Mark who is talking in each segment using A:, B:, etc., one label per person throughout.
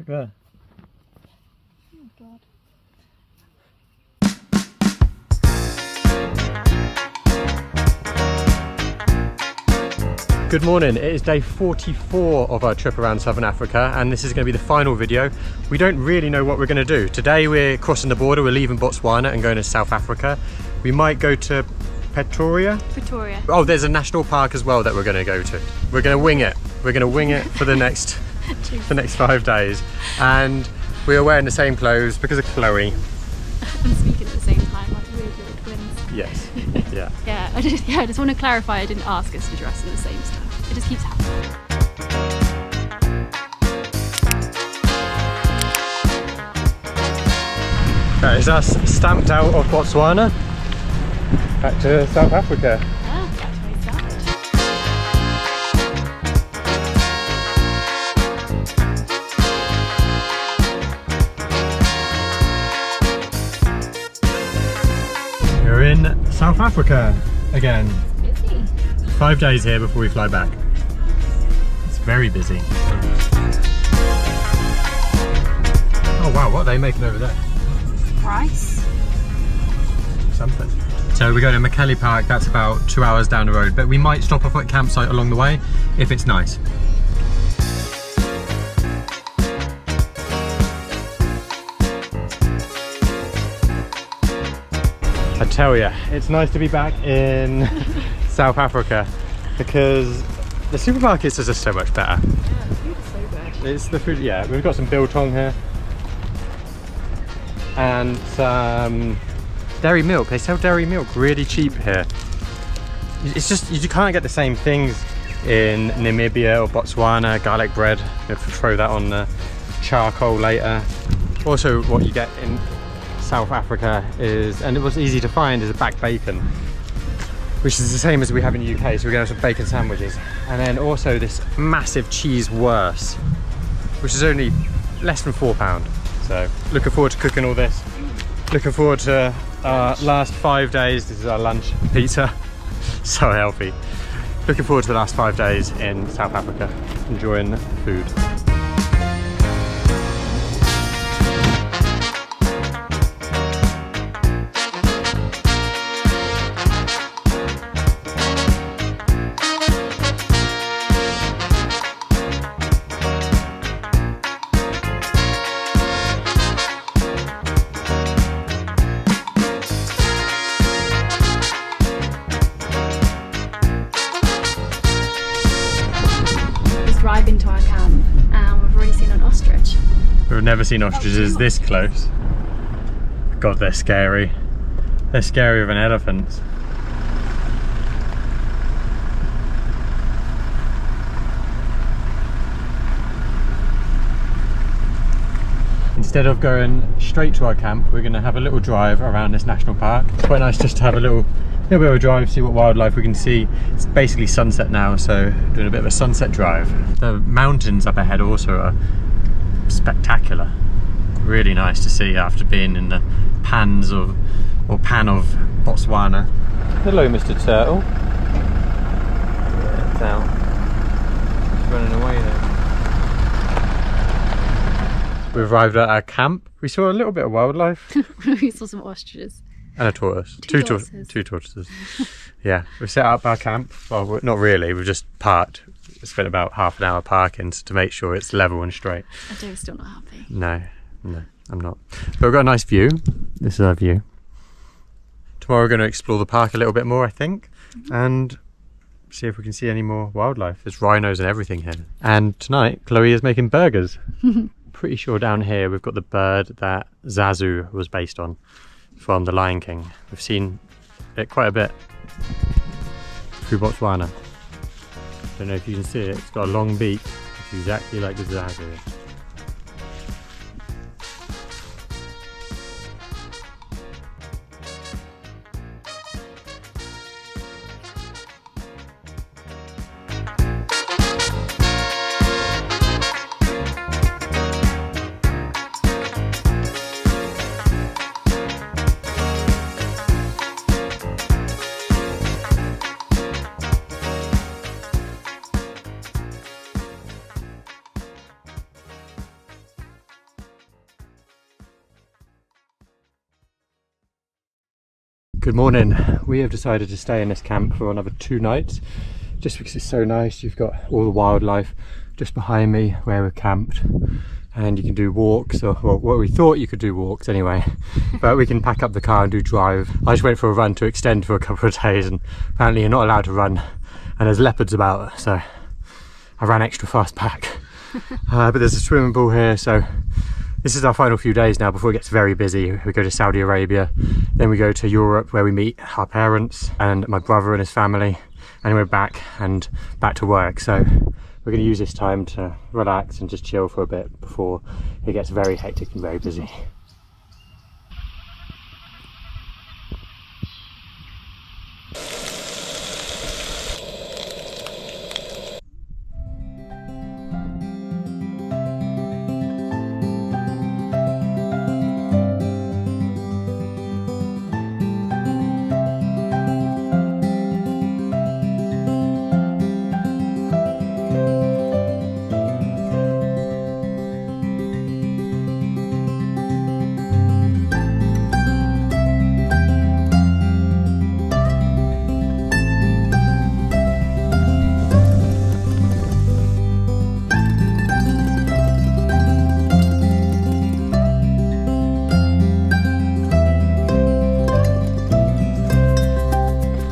A: Look there.
B: Oh God.
A: Good morning, it is day 44 of our trip around Southern Africa, and this is going to be the final video. We don't really know what we're going to do. Today we're crossing the border, we're leaving Botswana and going to South Africa. We might go to Pretoria. Oh, there's a national park as well that we're going to go to. We're going to wing it. We're going to wing it for the next 5 days. And we're wearing the same clothes because of Chloe.
B: And speaking at the same time, like weird little twins.
A: Yes. Yeah.
B: Yeah, I just want to clarify, I didn't ask us to dress in the same stuff. It just keeps happening.
A: That is us stamped out of Botswana. Back to South Africa.
B: Ah, that's where we started.
A: We're in South Africa again.
B: It's busy.
A: 5 days here before we fly back. It's very busy. Oh wow, what are they making over there?
B: Rice.
A: Something. So we're going to Makele Park, that's about 2 hours down the road, but we might stop off at a campsite along the way if it's nice. I tell you, it's nice to be back in South Africa because the supermarkets are just so much better.
B: Yeah, the food is so good.
A: It's the food, yeah. We've got some biltong here and some dairy milk. They sell dairy milk really cheap here. It's just, you can't get the same things in Namibia or Botswana. Garlic bread, you have to throw that on the charcoal later. Also what you get in South Africa is, and it was easy to find, is a back bacon, which is the same as we have in the UK, so we're going to have some bacon sandwiches. And then also this massive cheese wurst, which is only less than £4. So looking forward to cooking all this. Looking forward to our last 5 days. This is our lunch, pizza. So healthy. Looking forward to the last 5 days in South Africa, enjoying the food.
B: Driving to our camp and we've already seen an ostrich.
A: We've never seen ostriches this close. God, they're scary. They're scarier than elephants. Instead of going straight to our camp, we're going to have a little drive around this national park. It's quite nice just to have a little bit of a drive, see what wildlife we can see. It's basically sunset now, so doing a bit of a sunset drive. The mountains up ahead also are spectacular. Really nice to see after being in the pan of Botswana. Hello, Mr. Turtle. Yeah, it's out. It's running away there. We arrived at our camp. We saw a little bit of wildlife.
B: We saw some ostriches.
A: And a tortoise.
B: Two
A: tortoises. Yeah, we've set up our camp. Well, not really, we've just parked. We spent about half an hour parking to make sure it's level and straight.
B: Ado's still not happy.
A: No, I'm not. But we've got a nice view. This is our view. Tomorrow we're going to explore the park a little bit more, I think, and see if we can see any more wildlife. There's rhinos and everything here. And tonight, Chloe is making burgers. Pretty sure down here we've got the bird that Zazu was based on from The Lion King. We've seen it quite a bit through Botswana. Don't know if you can see it. It's got a long beak. It's exactly like the Zazu. Good morning. We have decided to stay in this camp for another 2 nights just because it's so nice. You've got all the wildlife just behind me where we're camped, and you can do walks, or well, what we thought you could do walks anyway, but we can pack up the car and do drive. I just went for a run to extend for a couple of days, and apparently you're not allowed to run and there's leopards about, so I ran extra fast back. But there's a swimming pool here, so this is our final few days now before it gets very busy. We go to Saudi Arabia, then we go to Europe where we meet our parents and my brother and his family, and we're back to work. So we're going to use this time to relax and just chill for a bit before it gets very hectic and very busy.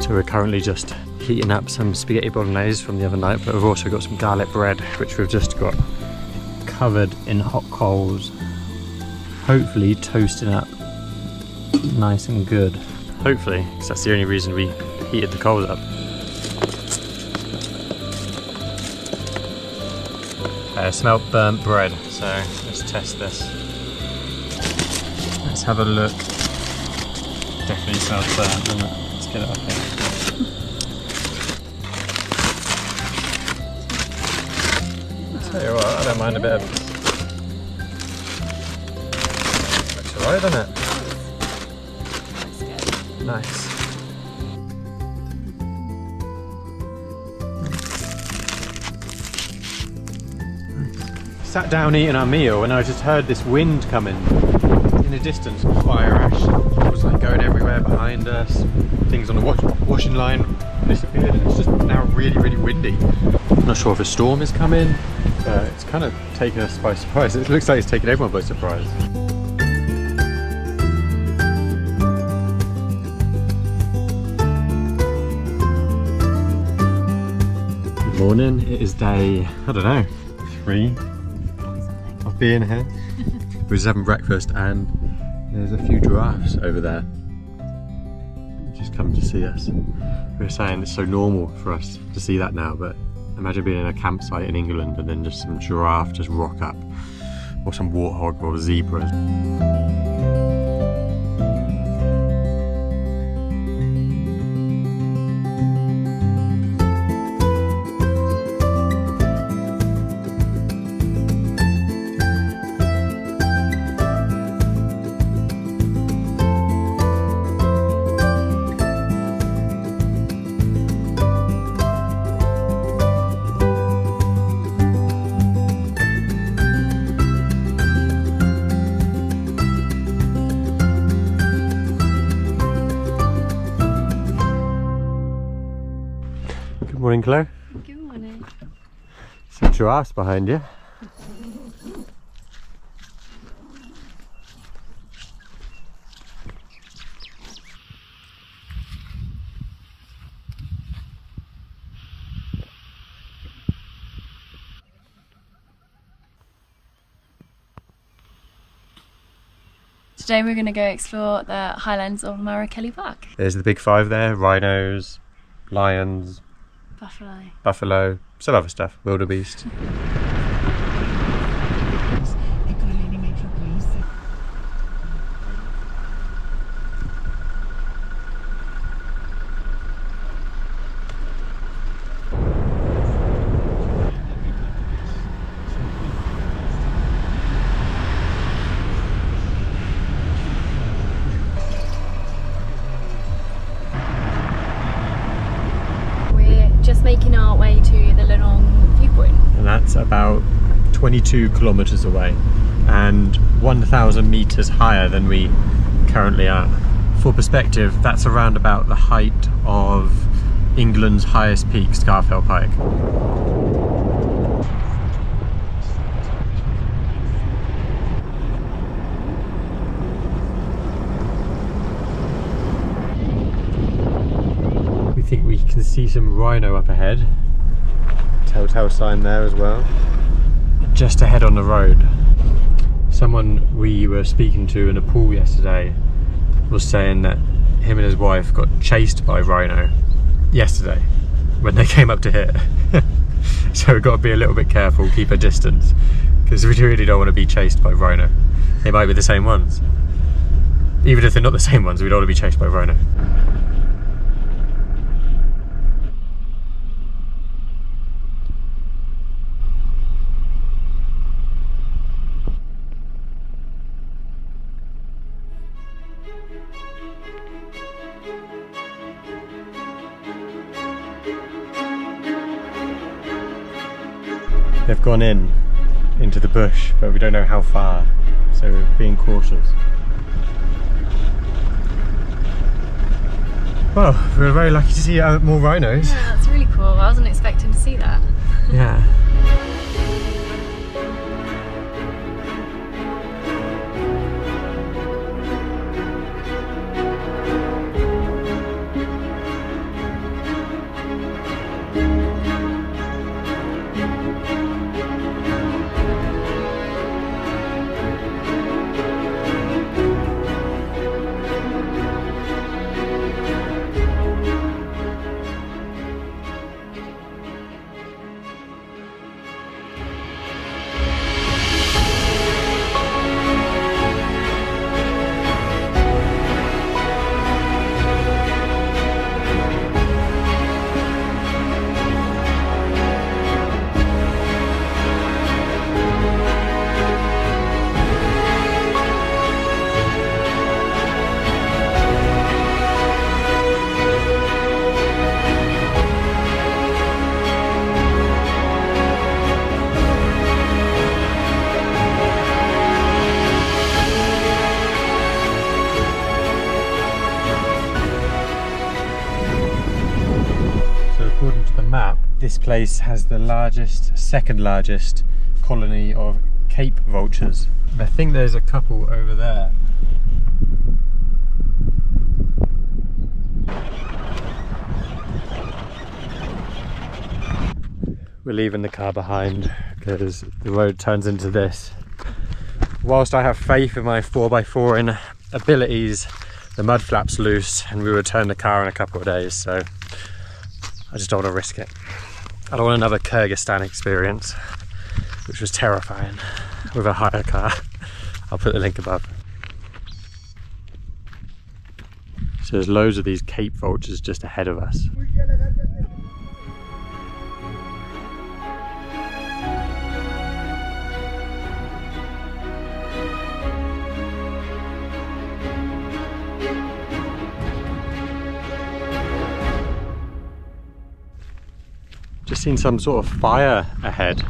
A: We're currently just heating up some spaghetti bolognese from the other night, but we've also got some garlic bread which we've just got covered in hot coals, hopefully toasting up nice and good. Hopefully, because that's the only reason we heated the coals up. I smell burnt bread, so let's test this. Let's have a look. Definitely smells burnt, doesn't it? Let's get it up here. Tell you what, I don't mind a bit of this. Looks alright, doesn't it? Nice. Sat down eating our meal and I just heard this wind coming in the distance, fire ash. It was like going everywhere behind us. Things on the washing line disappeared, and it's just now really, really windy. I'm not sure if a storm is coming. It's kind of taken us by surprise. It looks like it's taken everyone by surprise. Good morning. It is day, I don't know, 3 of being here. We're just having breakfast and there's a few giraffes over there. Just come to see us. We were saying it's so normal for us to see that now, but imagine being in a campsite in England and then just some giraffe just rock up, or some warthog or zebras. Good morning, Chloe.
B: Good morning.
A: Some giraffes behind you.
B: Today we're going to go explore the highlands of Kelly Park.
A: There's the big 5 there: rhinos, lions, buffalo, some other stuff, wildebeest.
B: Making our way to the Lenong viewpoint.
A: And that's about 22 kilometers away and 1,000 meters higher than we currently are. For perspective, that's around about the height of England's highest peak, Scafell Pike. We think we can see some rhino up ahead. Telltale sign there as well. Just ahead on the road. Someone we were speaking to in a pool yesterday was saying that him and his wife got chased by rhino yesterday when they came up to here. So we've got to be a little bit careful, keep a distance, because we really don't want to be chased by rhino. They might be the same ones. Even if they're not the same ones, we don't want to be chased by rhino. They've gone into the bush, but we don't know how far, so we're being cautious. Well, we were very lucky to see more rhinos.
B: Yeah, that's really cool. I wasn't expecting to see that.
A: Yeah. According to the map, this place has the second largest colony of Cape vultures. I think there's a couple over there. We're leaving the car behind because the road turns into this. Whilst I have faith in my 4x4 in abilities, the mud flap's loose and we return the car in a couple of days, so I just don't want to risk it. I don't want another Kyrgyzstan experience, which was terrifying, with a hire car. I'll put the link above. So there's loads of these Cape vultures just ahead of us. Just seen some sort of fire ahead.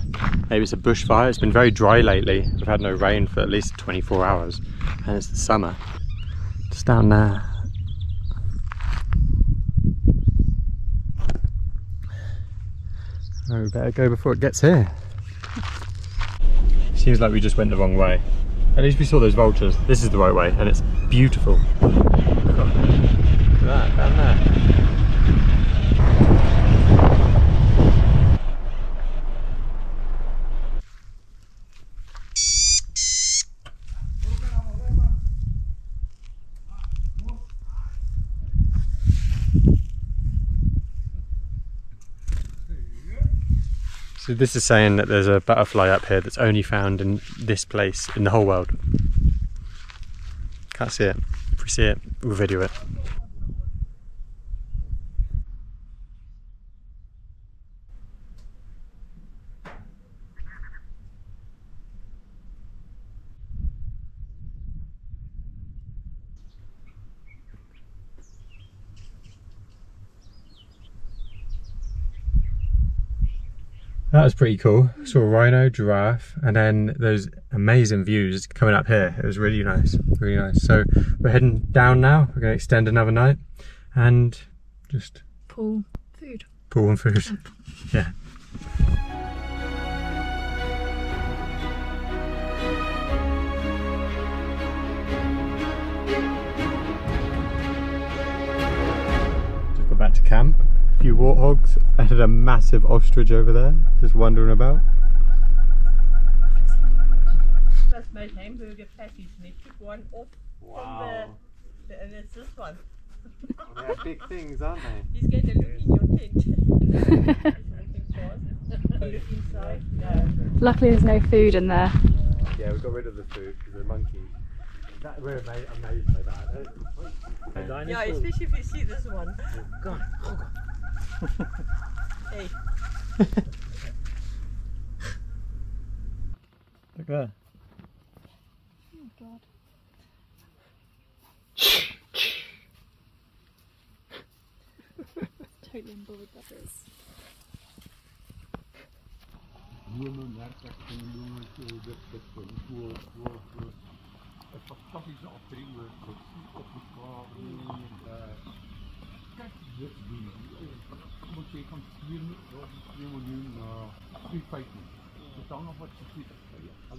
A: Maybe it's a bushfire. It's been very dry lately. We've had no rain for at least 24 hours and it's the summer. Just down there. Oh, we better go before it gets here. Seems like we just went the wrong way. At least we saw those vultures. This is the right way and it's beautiful. Look at that, down there. So this is saying that there's a butterfly up here that's only found in this place in the whole world. Can't see it. If we see it, we'll video it. That was pretty cool. Saw a rhino, giraffe, and then those amazing views coming up here. It was really nice, really nice. So we're heading down now. We're going to extend another night and just
B: Pool, food.
A: Pool and food. Yeah. Just got back to camp. A few warthogs and a massive ostrich over there, just wandering about.
C: That's my hamburger patties, and they took one off from and it's this one.
A: They're big things, aren't they?
C: He's going to look in your tent. He's looking for us. Look inside. No.
B: Luckily there's no food in there.
A: Yeah, we got rid of the food because the monkeys. We're amazed by that.
C: Yeah, especially if you see this one.
A: Oh God. Oh God.
C: Hey.
A: Look there.
B: Oh God. Totally on board with that is.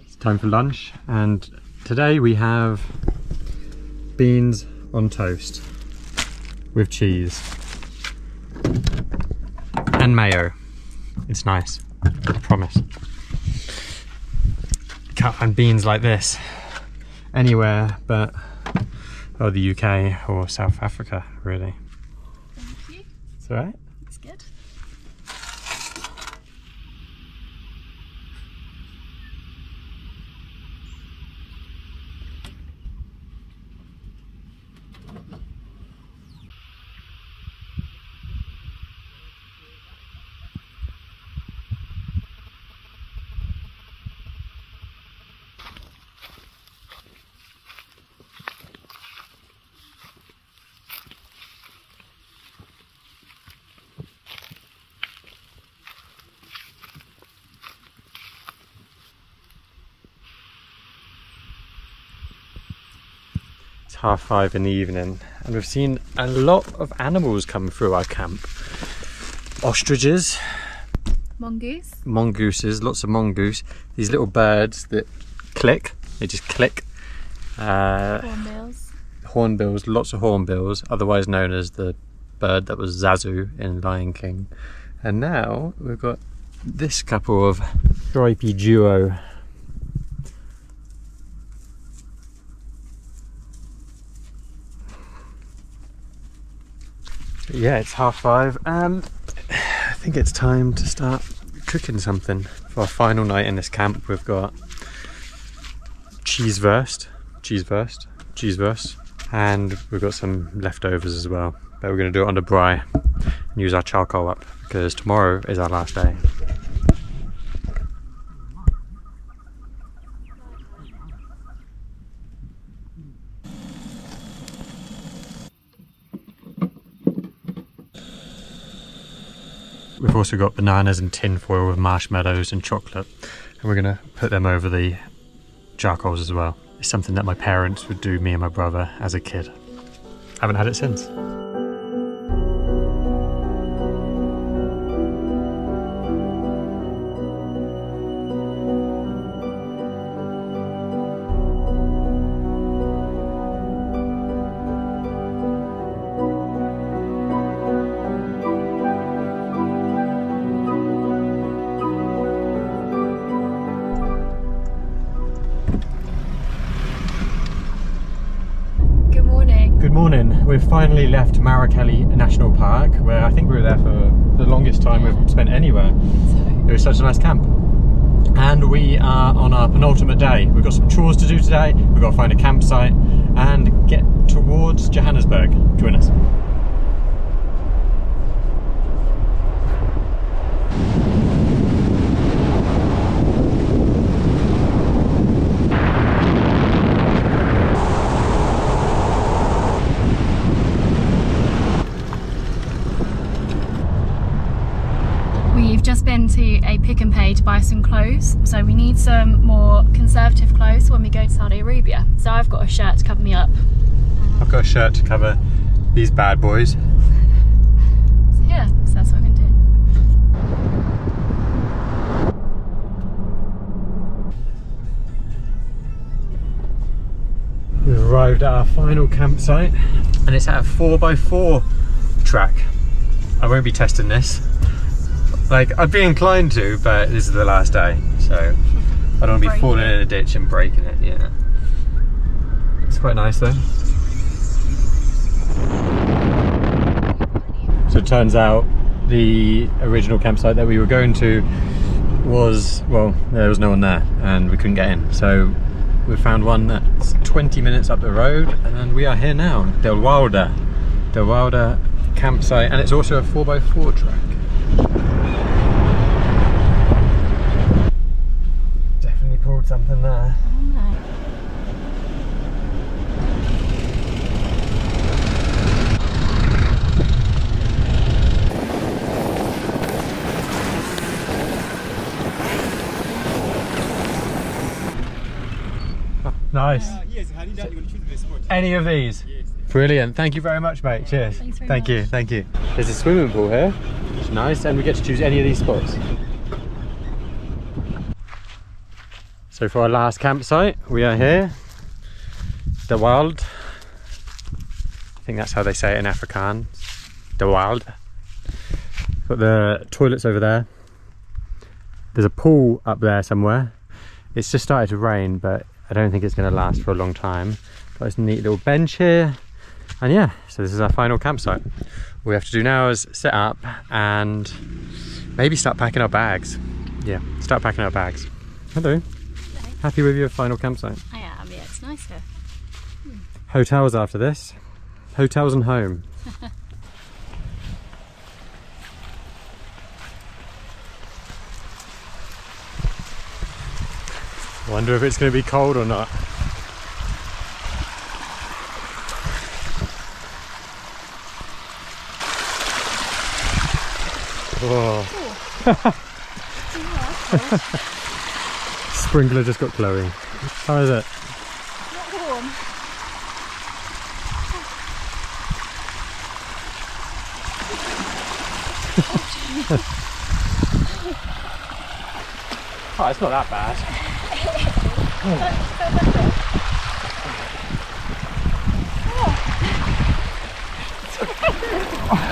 A: It's time for lunch, and today we have beans on toast with cheese and mayo. It's nice, I promise. Can't find beans like this anywhere but the UK or South Africa, really.
B: Thank you.
A: It's alright.
B: It's good.
A: It's 5:30 in the evening, and we've seen a lot of animals come through our camp. Ostriches,
B: Mongoose.
A: mongooses, lots of mongoose. These little birds that click, they just click.
B: Hornbills.
A: Hornbills, lots of hornbills, otherwise known as the bird that was Zazu in Lion King. And now we've got this couple of stripy duo. Yeah, it's 5:30. I think it's time to start cooking something for our final night in this camp. We've got cheesewurst, and we've got some leftovers as well. But we're going to do it on the braai and use our charcoal up because tomorrow is our last day. We've also got bananas and tin foil with marshmallows and chocolate, and we're going to put them over the charcoals as well. It's something that my parents would do, me and my brother, as a kid. Haven't had it since. Good morning. We've finally left Marakele National Park, where I think we were there for the longest time we've spent anywhere. It was such a nice camp. And we are on our penultimate day. We've got some chores to do today. We've got to find a campsite and get towards Johannesburg. Join us.
B: We've just been to a pick and buy some clothes. So we need some more conservative clothes when we go to Saudi Arabia. So I've got a shirt to cover me up.
A: I've got a shirt to cover these bad boys.
B: So yeah, so that's what I've been doing.
A: We've arrived at our final campsite and it's at a 4x4 track. I won't be testing this. Like, I'd be inclined to, but this is the last day, so I don't want to be falling in a ditch and breaking it, yeah. It's quite nice though. So it turns out the original campsite that we were going to was, well, there was no one there and we couldn't get in. So we found one that's 20 minutes up the road and we are here now, Del Wilder campsite, and it's also a 4x4 track. Definitely pulled something there. Nice.
D: Yes,
A: Any of these?
D: Yes.
A: Brilliant. Thank you very much, mate. Cheers.
B: Thanks very
A: Thank
B: much.
A: you. Thank you. There's a swimming pool here, which is nice, and we get to choose any of these spots. So for our last campsite, we are here, the Wild. I think that's how they say it in Afrikaans. The Wild. Got the toilets over there. There's a pool up there somewhere. It's just started to rain, but I don't think it's going to last for a long time. Got this neat little bench here. And yeah, so this is our final campsite. All we have to do now is set up and maybe start packing our bags. Yeah, start packing our bags. Hello. Happy with your final campsite?
B: I am, yeah, it's nice here.
A: Hotels after this. Hotels and home. Wonder if it's going to be cold or not. Oh. Sprinkler just got glowing. How is it?
B: Not warm.
A: Oh, it's not that bad.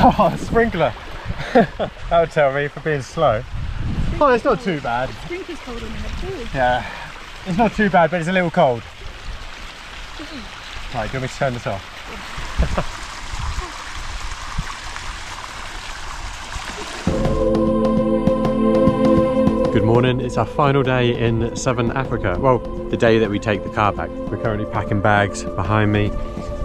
A: Oh, sprinkler. That would tell me for being slow. Oh, it's not too bad.
B: Sprinkler's cold in the too.
A: Yeah, it's not too bad, but it's a little cold. Right, do you want me to turn this off? Good morning, it's our final day in Southern Africa. Well, the day that we take the car back. We're currently packing bags behind me.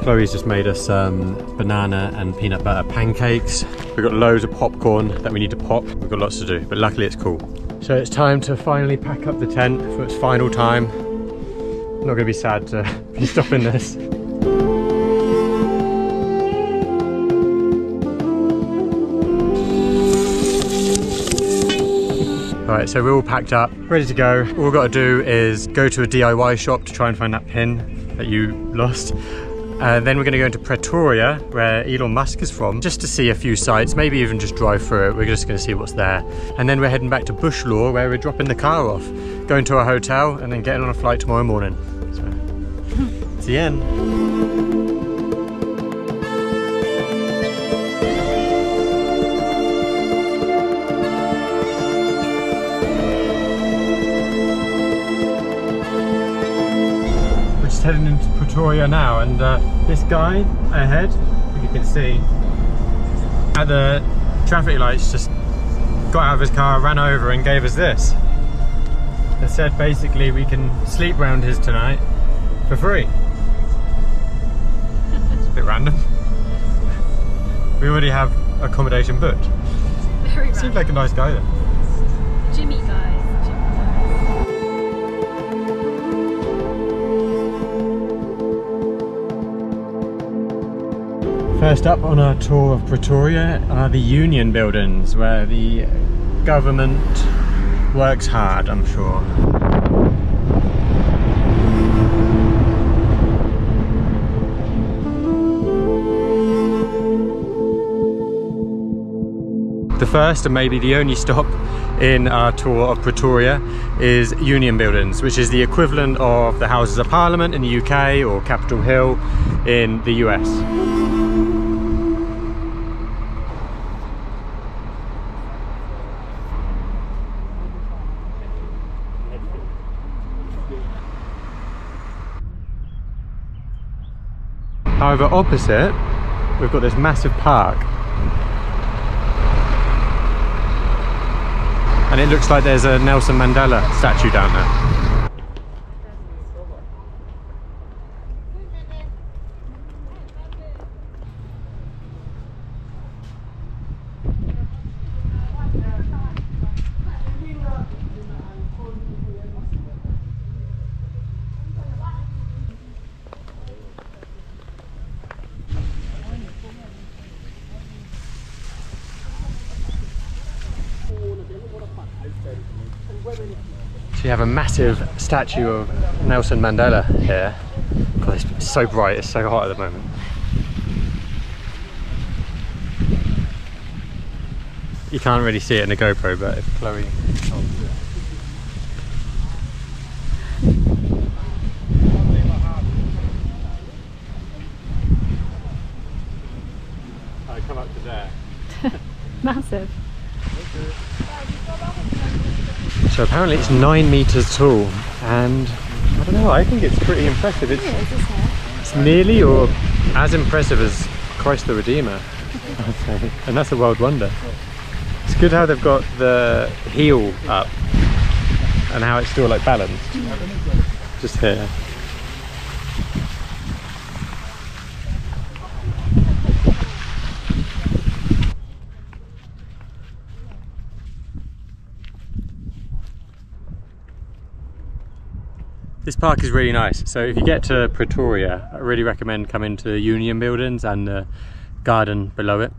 A: Chloe's just made us banana and peanut butter pancakes. We've got loads of popcorn that we need to pop. We've got lots to do, but luckily it's cool. So it's time to finally pack up the tent for its final time. I'm not gonna be sad to be stopping this. Alright, so we're all packed up, ready to go. All we've got to do is go to a DIY shop to try and find that pin that you lost. Then we're going to go into Pretoria, where Elon Musk is from, just to see a few sites, maybe even just drive through it. We're just going to see what's there. And then we're heading back to Bushlaw, where we're dropping the car off, going to our hotel, and then getting on a flight tomorrow morning. So, it's the end. Heading into Pretoria now, and this guy ahead, if you can see, at the traffic lights, just got out of his car, ran over and gave us this. They said basically we can sleep round his tonight for free. It's a bit random. We already have accommodation booked.
B: Very
A: Seems like a nice guy though.
B: Jimmy guys.
A: First up on our tour of Pretoria are the Union buildings, where the government works hard, I'm sure. The first and maybe the only stop in our tour of Pretoria is Union Buildings, which is the equivalent of the Houses of Parliament in the UK or Capitol Hill in the US. However, opposite, we've got this massive park. And it looks like there's a Nelson Mandela statue down there. So you have a massive statue of Nelson Mandela here. God, it's so bright, it's so hot at the moment. You can't really see it in the GoPro, but if Chloe... I come up to there.
B: Massive.
A: So apparently it's 9 meters tall, and I don't know, I think it's pretty impressive. It's nearly or as impressive as Christ the Redeemer, I'd say. And that's a world wonder. It's good how they've got the heel up and how it's still like balanced. Just here. This park is really nice, so if you get to Pretoria, I really recommend coming to the Union Buildings and the garden below it.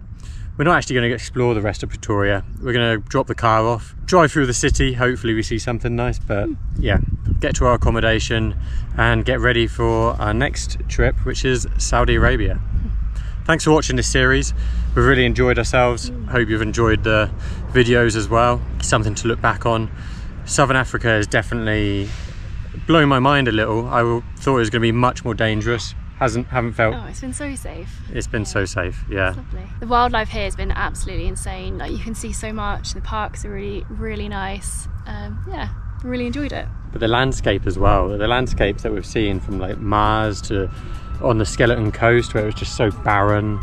A: We're not actually going to explore the rest of Pretoria. We're going to drop the car off, drive through the city, hopefully we see something nice, but yeah, get to our accommodation and get ready for our next trip, which is Saudi Arabia. Thanks for watching this series. We've really enjoyed ourselves. Hope you've enjoyed the videos as well. Something to look back on. Southern Africa is definitely blown my mind a little. I thought it was going to be much more dangerous. Haven't felt.
B: Oh, it's been so safe.
A: It's been so safe, yeah.
B: It's lovely. The wildlife here has been absolutely insane. Like, you can see so much. The parks are really nice. Yeah, really enjoyed it.
A: But the landscape as well. The landscapes that we've seen from like Mars to on the Skeleton Coast, where it was just so barren,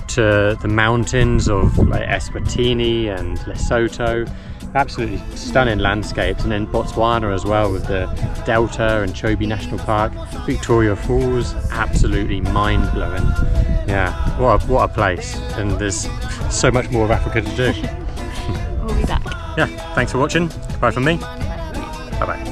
A: to the mountains of like Eswatini and Lesotho. Absolutely stunning landscapes, and then Botswana as well with the Delta and Chobe National Park, Victoria Falls, absolutely mind-blowing. Yeah, what a place, and there's so much more of Africa to do.
B: We'll be back.
A: Yeah, thanks for watching. Bye from me. Bye bye.